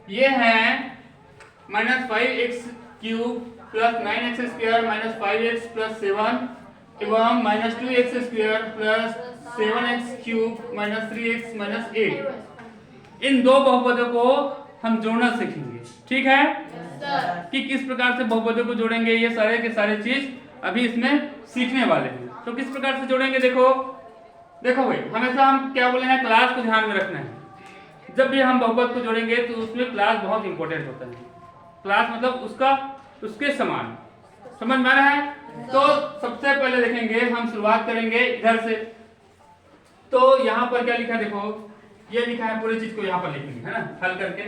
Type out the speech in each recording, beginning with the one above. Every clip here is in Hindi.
ये है -5x³ प्लस 9x² -5x+7 एवं -2x² प्लस 7x³ -3x-8। इन दो बहुपदों को हम जोड़ना सीखेंगे, ठीक है? कि किस प्रकार से बहुपदों को जोड़ेंगे, ये सारे के सारे चीज अभी इसमें सीखने वाले हैं। तो किस प्रकार से जोड़ेंगे, देखो भाई, हमेशा हम क्या बोले हैं, क्लास को ध्यान में रखना है। जब भी हम बहुपद को जोड़ेंगे तो उसमें क्लास बहुत इंपॉर्टेंट होता है। क्लास मतलब उसके समान, समझ में आ रहा है? तो सबसे पहले देखेंगे, हम शुरुआत करेंगे इधर से। तो यहाँ पर क्या लिखा है, देखो ये लिखा है, पूरी चीज को यहाँ पर लिखेंगे, है ना, हल करके।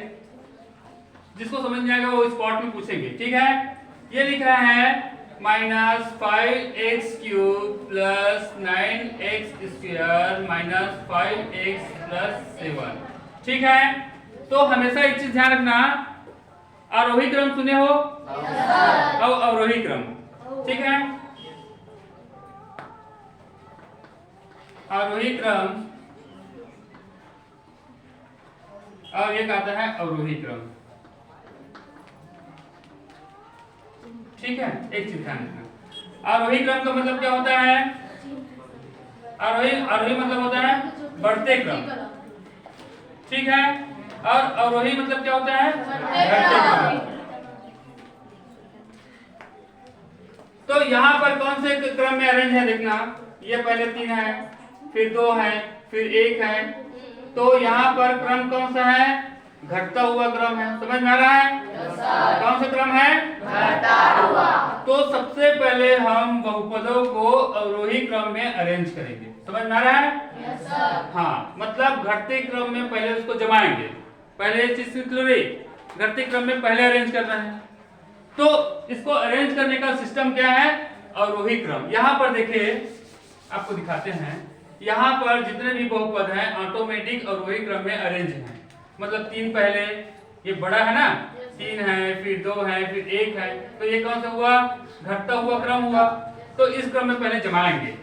जिसको समझ में आएगा वो स्पॉट में पूछेंगे, ठीक है? ये लिखा है -5x³ प्लस 9x² -5x+7, ठीक है? तो हमेशा एक चीज ध्यान रखना, आरोही क्रम सुने हो और अवरोही क्रम, ठीक है? आरोही क्रम और एक आता है अवरोही क्रम, ठीक है? एक चीज ध्यान रखना, आरोही क्रम का मतलब क्या होता है? आरोही मतलब होता है बढ़ते क्रम, ठीक है? और अवरोही मतलब क्या होता है? घटते क्रम। तो यहाँ पर कौन से क्रम में अरेंज है, देखना, ये पहले 3 है, फिर 2 है, फिर 1 है। तो यहाँ पर क्रम कौन सा है? घटता हुआ क्रम है, समझ में आ रहा है? कौन सा क्रम है? घटता हुआ। तो सबसे पहले हम बहुपदों को अवरोही क्रम में अरेंज करेंगे, समझ में आ रहा है? हाँ, मतलब घटते क्रम में पहले उसको जमाएंगे, पहले चीज घटते क्रम में पहले अरेंज करना है। तो इसको अरेंज करने का सिस्टम क्या है? अवरोही क्रम। यहाँ पर देखिए, आपको दिखाते हैं, यहाँ पर जितने भी बहुपद हैं ऑटोमेटिक अवरोही क्रम में अरेंज हैं। मतलब 3 पहले, ये बड़ा है ना, 3 है, फिर 2 है, फिर 1 है, तो ये कौन सा हुआ? घटता हुआ क्रम हुआ। तो इस क्रम में पहले जमाएंगे।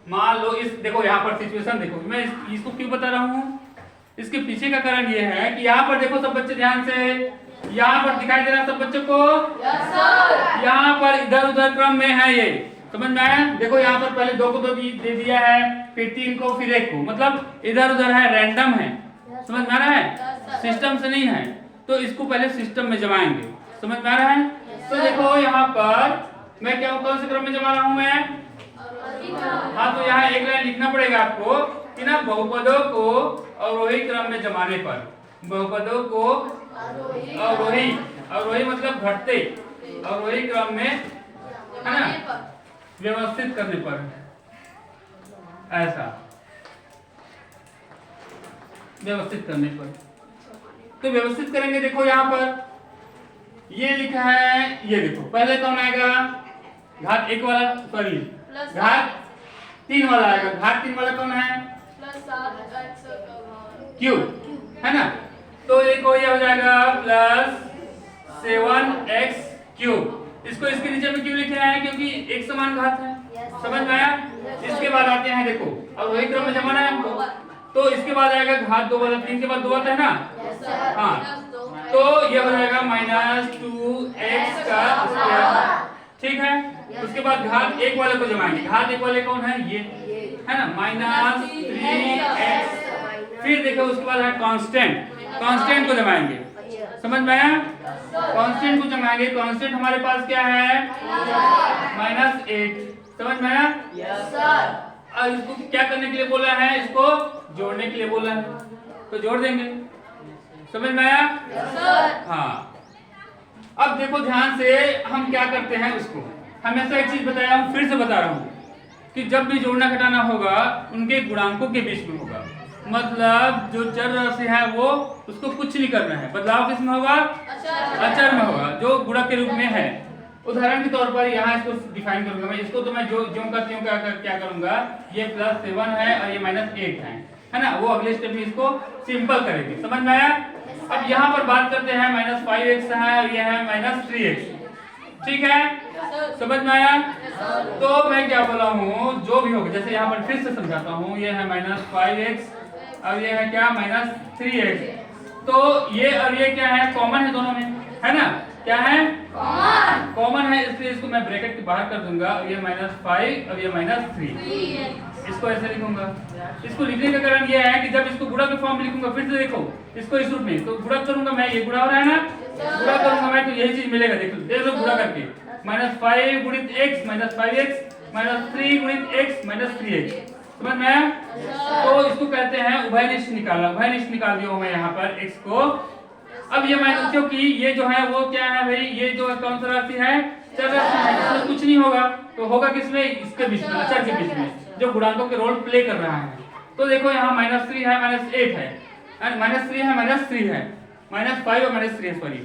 मान लो इस, देखो यहाँ पर सिचुएशन देखो, मैं इसको क्यों बता रहा हूँ, इसके पीछे का कारण ये है कि यहाँ पर देखो सब बच्चे ध्यान से, यहाँ पर दिखाई दे रहा है सब बच्चों को? यहाँ पर इधर उधर क्रम में है, ये समझ में आया? देखो यहाँ पर पहले 2 को 2 दे दिया है, फिर 3 को, फिर 1 को, मतलब इधर उधर है, रैंडम है, समझ में आ रहा है? सिस्टम से नहीं है। तो इसको पहले सिस्टम में जमाएंगे, समझ में आ रहा है? तो देखो यहाँ पर मैं क्या, कौन से क्रम में जमा रहा हूँ मैं? हाँ, तो यहाँ एक लाइन लिखना पड़ेगा आपको कि ना, बहुपदों को अवरोही क्रम में जमाने पर, बहुपदों को अवरोही मतलब घटते, अवरोही क्रम में, है ना, व्यवस्थित करने पर, ऐसा व्यवस्थित करने पर। तो व्यवस्थित करेंगे, देखो यहाँ पर ये लिखा है, ये देखो पहले कौन आएगा? घात 1 वाला, सॉरी घात 3 वाला आएगा। घात 3 वाला कौन है? क्यू, है ना? तो एक हो जाएगा +7x³। इसको इसके नीचे में क्यों लिखे हैं? क्योंकि एक समान घात है, समझ में आया? इसके बाद आते हैं, देखो अब वही क्रम में जमाना है हमको, तो इसके बाद आएगा घात 2 वाला, 3 के बाद 2 आता है ना? हाँ, तो ये हो जाएगा -2x², ठीक है? उसके बाद घात 1 वाले को जमाएंगे। घात 1 वाले कौन है? ये है ना, -3x। फिर देखो उसके बाद है कांस्टेंट को जमाएंगे, समझ में आया? कांस्टेंट को जमाएंगे। कांस्टेंट हमारे पास क्या है? -8, समझ में आया? और इसको क्या करने के लिए बोला है? इसको जोड़ने के लिए बोला है, तो जोड़ देंगे, समझ में आया? हाँ, अब देखो ध्यान से, हम क्या करते हैं उसको, हमेशा एक चीज बताया हूँ, फिर से बता रहा हूँ कि जब भी जोड़ना घटाना होगा उनके गुणांकों के बीच में होगा। मतलब जो चर राशि है वो, उसको कुछ नहीं करना है, बदलाव किस में होगा? अचर में होगा, जो गुणक के रूप में है। उदाहरण के तौर पर यहाँ इसको डिफाइन करूंगा मैं, इसको तो मैं जो का त्यों क्या करूंगा, ये +7 है और ये -8 है ना? वो अगले स्टेप में इसको सिंपल करेंगे, समझ में आया? अब यहाँ पर बात करते हैं, -5x है और ये है -3x, ठीक है? समझ में आया? तो मैं क्या बोला हूँ, जो भी होगा, जैसे यहाँ पर फिर से समझाता हूँ, ये है -5x और ये है क्या? -3x। तो ये और ये क्या है, कॉमन है दोनों में, है ना, क्या है, कॉमन है, इसलिए इसको मैं ब्रैकेट के बाहर कर दूंगा। ये -5 और ये -3, इसको ऐसे लिखूंगा। इसको लिखने का कारण ये है कि जब इसको गुणा के फॉर्म में लिखूंगा, फिर से देखो इसको इस रूप में, तो गुणा करूंगा मैं, ये गुणा हो रहा है ना, गुणा करूंगा मैं तो यही चीज मिलेगा। देखो गुणा करके, -5 गुणित x -5x -3 गुणित x -3x, समझ में आया? तो इसको कहते हैं उभयनिष्ठ निकालना। उभयनिष्ठ निकाल दिया मैं यहाँ पर x को। अब ये माइनस, क्योंकि ये जो है वो क्या है भाई, ये जो कौन सा राशि है, चर राशि है, इसमें कुछ नहीं होगा, तो होगा किसमें, इसके बीच में, अचर के बीच में, जो गुणांकों के रोल प्ले कर रहा है। तो देखो यहाँ -3 है, -8 है, -3 है, -3 है, -5 और -3 है, सॉरी।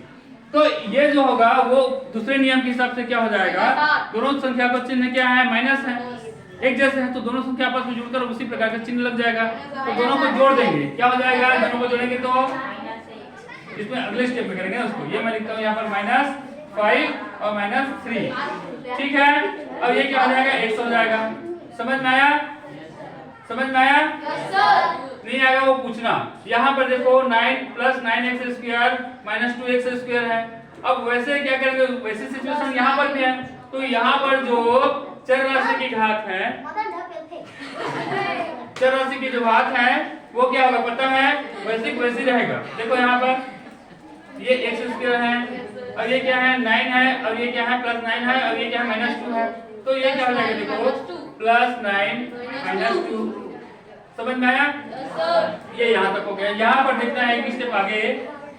तो ये जो होगा वो दूसरे नियम के हिसाब से क्या हो जाएगा, दोनों संख्या का चिन्ह क्या है, माइनस है, एक जैसे है, तो दोनों संख्या आपस में जुड़कर उसी प्रकार का चिन्ह लग जाएगा। तो दोनों को जोड़ देंगे, क्या हो जाएगा, दोनों को जोड़ेंगे तो इसमें अगले स्टेप में करेंगे उसको। ये मैं लिखता हूँ यहाँ पर -5 और -3, ठीक है। अब ये क्या हो जाएगा, x हो जाएगा। समझ में आया, समझ में आया? नहीं आएगा वो पूछना। यहाँ पर देखो 9 + 9x² -2x² है। अब वैसे क्या करेंगे, वैसे सिचुएशन यहाँ पर भी है, तो यहाँ पर जो चर राशि की घात है, चर राशि की जो घात है वो क्या होगा पता है, वैसे वैसे रहेगा। देखो यहाँ पर ये x² है, और ये क्या है 9 है, और ये क्या है +9 है, और ये क्या है -2 है, तो ये क्या हो जाएगा, देखो +9 -2। समझ में आया? ये यहाँ तक हो गया। यहाँ पर देखना है एक स्टेप आगे,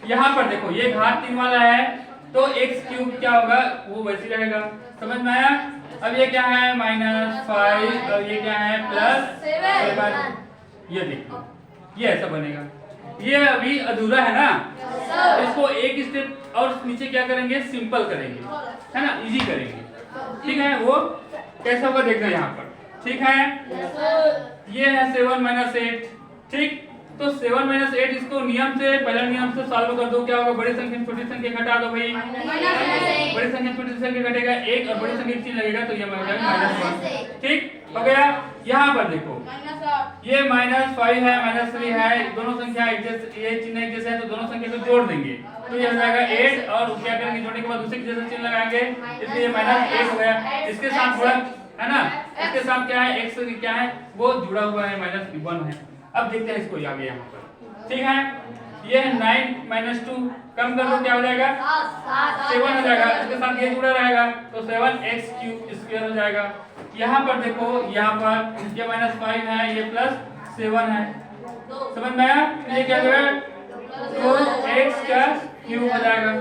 यहाँ पर देखो ये घात 3 वाला है, तो x³ क्या होगा, वो वैसे रहेगा। समझ में आया? अब ये क्या है -5, और ये क्या है +7, ये देखो ये ऐसा बनेगा। ये अभी अधूरा है ना, इसको एक स्टेप और नीचे क्या करेंगे, सिंपल करेंगे, है ना, इजी करेंगे, ठीक है। वो कैसा होगा देखना यहाँ पर, ठीक है। ये है 7 - 8, ठीक। तो 7 - 8 इसको नियम से, पहला नियम से सॉल्व कर दो, क्या होगा, बड़ी संख्या छोटी संख्या घटा दो भाई, बड़ी संख्या छोटी संख्या घटेगा 1, और बड़ी संख्या 3 लगेगा, तो ये हो जाएगा -1, ठीक हो गया। यहाँ पर देखो ये -5 है, -3 है, दोनों संख्या एक जैसे, ये चिन्ह एक जैसे है, तो दोनों संख्या को जोड़ देंगे, तो ये हो जाएगा 8, और क्या करेंगे, जोड़ने के बाद उसी के जैसा चिन्ह लगाएंगे, इसलिए -1 हो गया। इसके साथ थोड़ा, है ना, इसके साथ क्या है, x क्या है वो जुड़ा हुआ है, -1 है। अब देखते हैं इसको आगे यहाँ पर, ठीक है। ये 9 - 2 कम कर दो, क्या हो जाएगा, 7 हो जाएगा, इसके साथ ये जुड़ा रहेगा, तो 7x³ हो जाएगा। यहाँ पर देखो, यहाँ पर ये -5 है, ये +7 है, समझ में आया? ये क्या हो जाएगा, 2x³ हो जाएगा।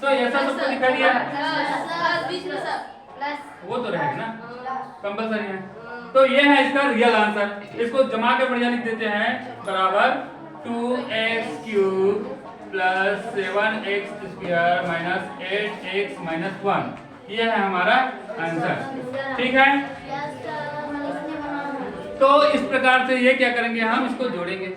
तो ऐसा सबको दिखा दिया, वो तो रहेगा ना, कंपल्सरी है। तो ये है इसका रियल आंसर। इसको जमा के बढ़िया लिख देते हैं, बराबर 2x³ + 7x² - 8x - 1, ये है हमारा आंसर, ठीक है। तो इस प्रकार से ये क्या करेंगे, हम इसको जोड़ेंगे।